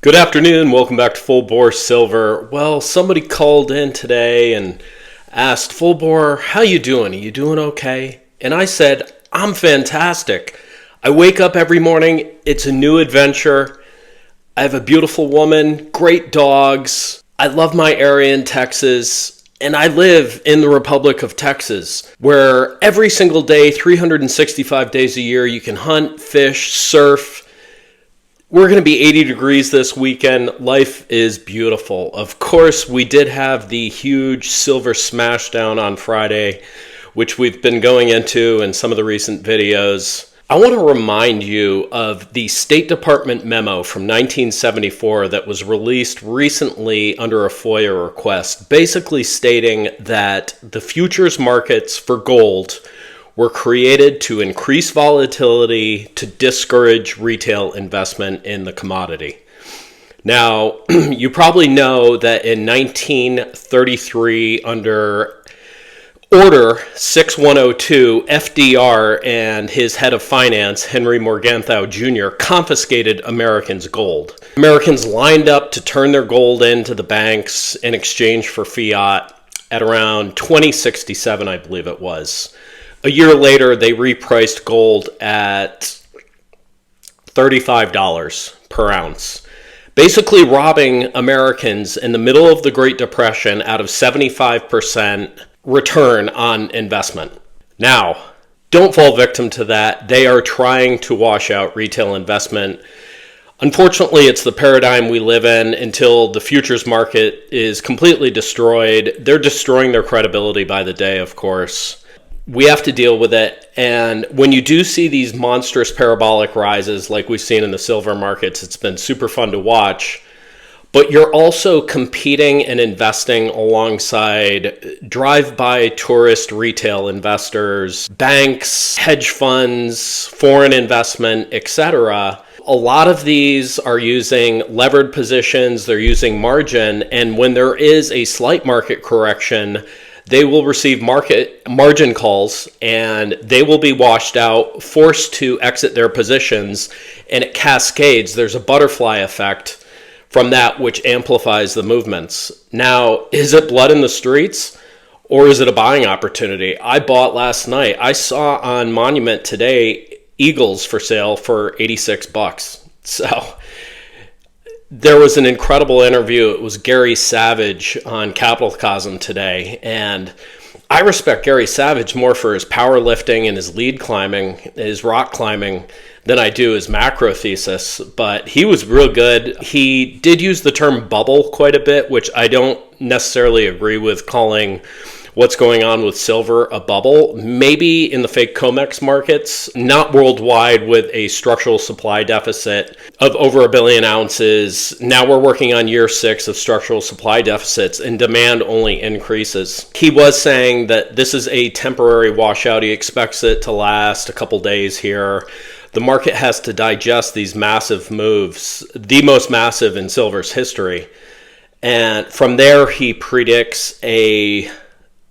Good afternoon. Welcome back to Full Bore Silver. Well, somebody called in today and asked, Full Bore, how you doing? Are you doing okay? And I said, I'm fantastic. I wake up every morning. It's a new adventure. I have a beautiful woman, great dogs. I love my area in Texas. And I live in the Republic of Texas, where every single day, 365 days a year, you can hunt, fish, surf. We're going to be 80 degrees this weekend. Life is beautiful. Of course, we did have the huge silver smashdown on Friday, which we've been going into in some of the recent videos. I want to remind you of the State Department memo from 1974 that was released recently under a FOIA request, basically stating that the futures markets for gold were created to increase volatility to discourage retail investment in the commodity. Now, you probably know that in 1933, under Order 6102, FDR and his head of finance, Henry Morgenthau Jr., confiscated Americans' gold. Americans lined up to turn their gold into the banks in exchange for fiat at around 2067, I believe it was. A year later, they repriced gold at $35 per ounce, basically robbing Americans in the middle of the Great Depression out of 75% return on investment. Now, don't fall victim to that. They are trying to wash out retail investment. Unfortunately, it's the paradigm we live in until the futures market is completely destroyed. They're destroying their credibility by the day, of course. We have to deal with it. And when you do see these monstrous parabolic rises like we've seen in the silver markets, it's been super fun to watch. But you're also competing and investing alongside drive-by tourist retail investors, banks, hedge funds, foreign investment, etc. A lot of these are using levered positions, they're using margin, and when there is a slight market correction, they will receive margin calls and they will be washed out, forced to exit their positions, and it cascades. There's a butterfly effect from that which amplifies the movements. Now, is it blood in the streets or is it a buying opportunity? I bought last night. I saw on Monument today Eagles for sale for $86. So there was an incredible interview. It was Gary Savage on Capitalcosm today, and I respect Gary Savage more for his powerlifting and his lead climbing, his rock climbing, than I do his macro thesis, but he was real good. He did use the term bubble quite a bit, which I don't necessarily agree with calling what's going on with silver a bubble. Maybe in the fake COMEX markets, not worldwide with a structural supply deficit of over 1 billion ounces. Now we're working on year 6 of structural supply deficits and demand only increases. He was saying that this is a temporary washout. He expects it to last a couple days here. The market has to digest these massive moves, the most massive in silver's history. And from there, he predicts a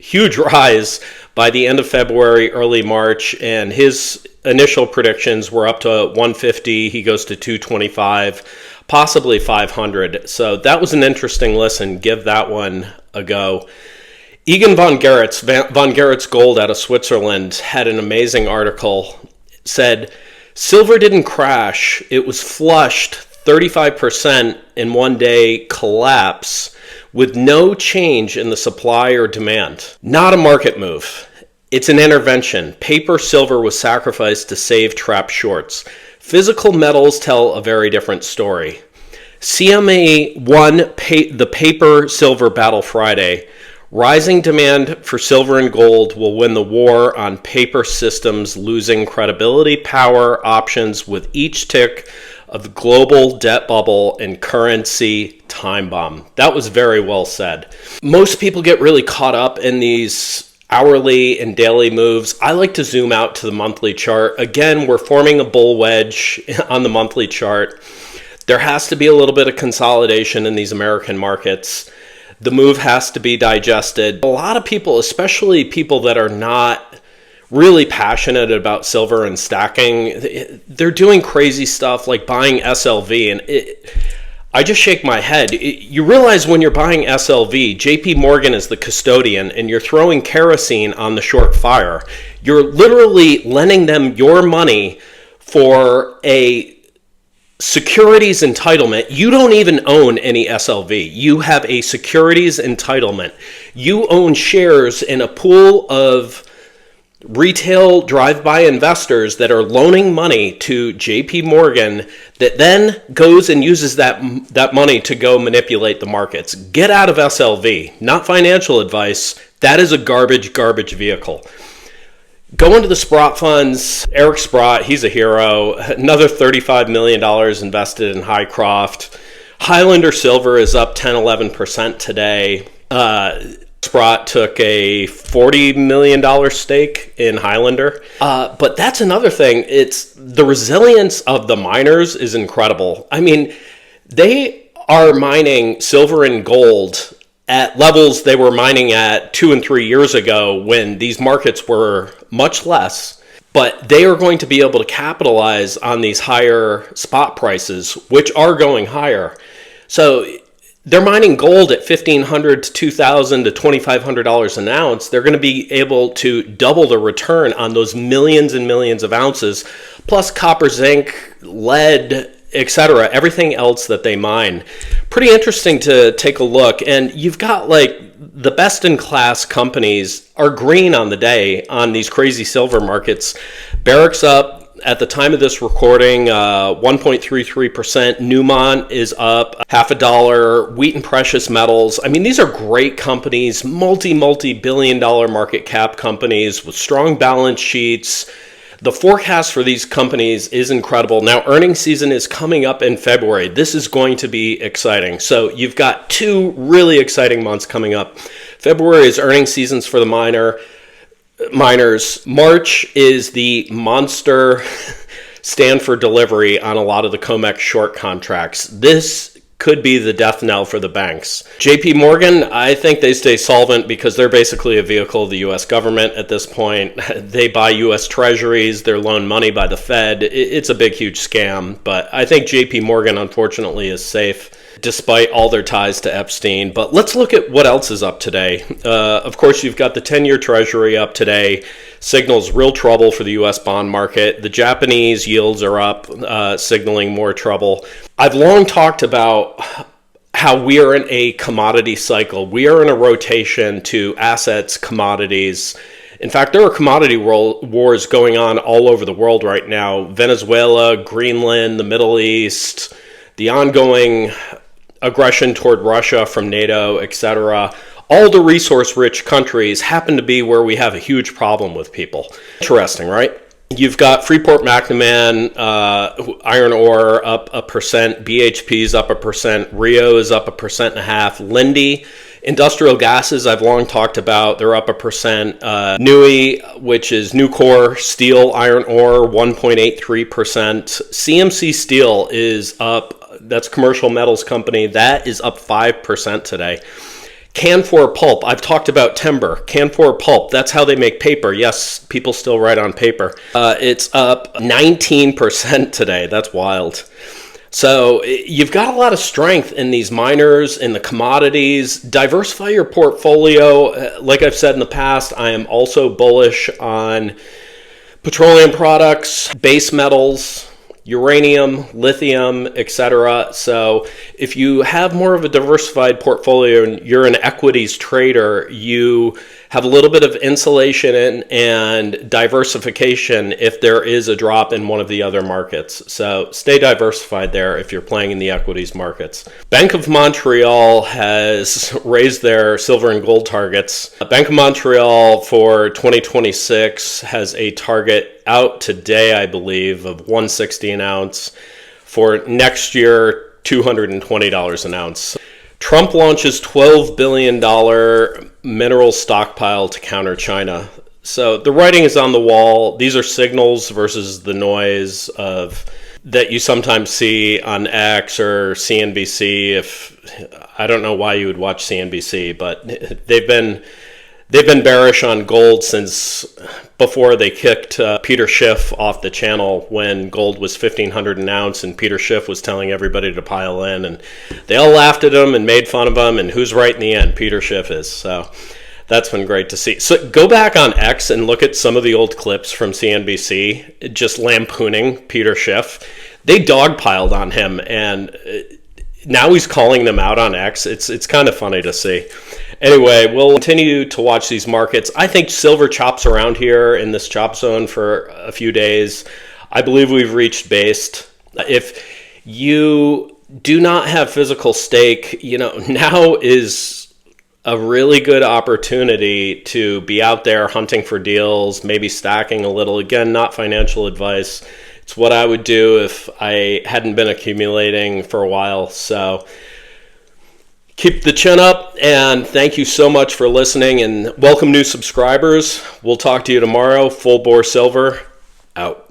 huge rise by the end of February, early March, and his initial predictions were up to 150. He goes to 225, possibly 500. So that was an interesting listen. Give that one a go. Egan von Gerrit's Gold out of Switzerland had an amazing article. Said, silver didn't crash. It was flushed 35% in one day collapse with no change in the supply or demand. Not a market move. It's an intervention. Paper silver was sacrificed to save trapped shorts. Physical metals tell a very different story. CME won the paper silver battle Friday. Rising demand for silver and gold will win the war on paper systems, losing credibility, power, options with each tick of the global debt bubble and currency time bomb. That was very well said. Most people get really caught up in these hourly and daily moves. I like to zoom out to the monthly chart. Again, we're forming a bull wedge on the monthly chart. There has to be a little bit of consolidation in these American markets. The move has to be digested. A lot of people, especially people that are not really passionate about silver and stacking, they're doing crazy stuff like buying SLV. And I just shake my head. You realize when you're buying SLV, JP Morgan is the custodian and you're throwing kerosene on the short fire. You're literally lending them your money for a securities entitlement. You don't even own any SLV. You have a securities entitlement. You own shares in a pool of retail drive-by investors that are loaning money to JP Morgan that then goes and uses that money to go manipulate the markets. Get out of SLV. Not financial advice. That is a garbage vehicle. Go into the Sprott funds. Eric Sprott, he's a hero. Another $35 million invested in Highcroft. Highlander Silver is up 10-11% today. Sprott took a $40 million stake in Highlander. But that's another thing. It's the resilience of the miners is incredible. I mean, they are mining silver and gold at levels they were mining at 2 and 3 years ago when these markets were much less. But they are going to be able to capitalize on these higher spot prices, which are going higher. So they're mining gold at $1,500 to $2,000 to $2,500 an ounce. They're going to be able to double the return on those millions and millions of ounces, plus copper, zinc, lead, etc., everything else that they mine. Pretty interesting to take a look. And you've got like the best in class companies are green on the day on these crazy silver markets. Barrick's up at the time of this recording, 1.33%. Newmont is up $0.50. Wheaton Precious Metals. I mean, these are great companies, multi-billion dollar market cap companies with strong balance sheets. The forecast for these companies is incredible. Now, earnings season is coming up in February. This is going to be exciting. So you've got 2 really exciting months coming up. February is earnings seasons for the miners. March is the monster stand for delivery on a lot of the COMEX short contracts. This could be the death knell for the banks. JP Morgan, I think they stay solvent because they're basically a vehicle of the U.S. government at this point. They buy U.S. treasuries, they're loaned money by the Fed. It's a big, huge scam. But I think JP Morgan, unfortunately, is safe despite all their ties to Epstein. But let's look at what else is up today. Of course, you've got the 10-year treasury up today. Signals real trouble for the U.S. bond market. The Japanese yields are up, signaling more trouble. I've long talked about how we are in a commodity cycle. We are in a rotation to assets, commodities. In fact, there are commodity wars going on all over the world right now. Venezuela, Greenland, the Middle East, the ongoing aggression toward Russia from NATO, etc. All the resource-rich countries happen to be where we have a huge problem with people. Interesting, right? You've got Freeport-McMoRan, iron ore up 1%, BHP's up 1%, Rio is up 1.5%, Linde, industrial gases I've long talked about, they're up 1%, NUI, which is Nucor, steel, iron ore, 1.83%, CMC Steel is up, that's commercial metals company, that is up 5% today. Canfor Pulp, I've talked about timber. Canfor Pulp, that's how they make paper. Yes, people still write on paper. It's up 19% today. That's wild. So you've got a lot of strength in these miners, in the commodities. Diversify your portfolio. Like I've said in the past, I am also bullish on petroleum products, base metals, uranium, lithium, etc. So if you have more of a diversified portfolio and you're an equities trader, you have a little bit of insulation and diversification if there is a drop in one of the other markets. So stay diversified there if you're playing in the equities markets. Bank of Montreal has raised their silver and gold targets. Bank of Montreal for 2026 has a target out today, I believe, of $160 an ounce. For next year, $220 an ounce. Trump launches $12 billion mineral stockpile to counter China. So the writing is on the wall. These are signals versus the noise of that you sometimes see on X or CNBC. If I don't know why you would watch CNBC, but they've been they've been bearish on gold since before they kicked Peter Schiff off the channel when gold was $1,500 an ounce and Peter Schiff was telling everybody to pile in, and they all laughed at him and made fun of him, and who's right in the end? Peter Schiff is. So that's been great to see. So go back on X and look at some of the old clips from CNBC just lampooning Peter Schiff. They dogpiled on him, and now he's calling them out on X. It's kind of funny to see. Anyway, we'll continue to watch these markets. I think silver chops around here in this chop zone for a few days. I believe we've reached base. If you do not have physical stake, now is a really good opportunity to be out there hunting for deals, maybe stacking a little. Again, not financial advice. It's what I would do if I hadn't been accumulating for a while. So keep the chin up, and thank you so much for listening, and welcome new subscribers. We'll talk to you tomorrow. Full Bore Silver, out.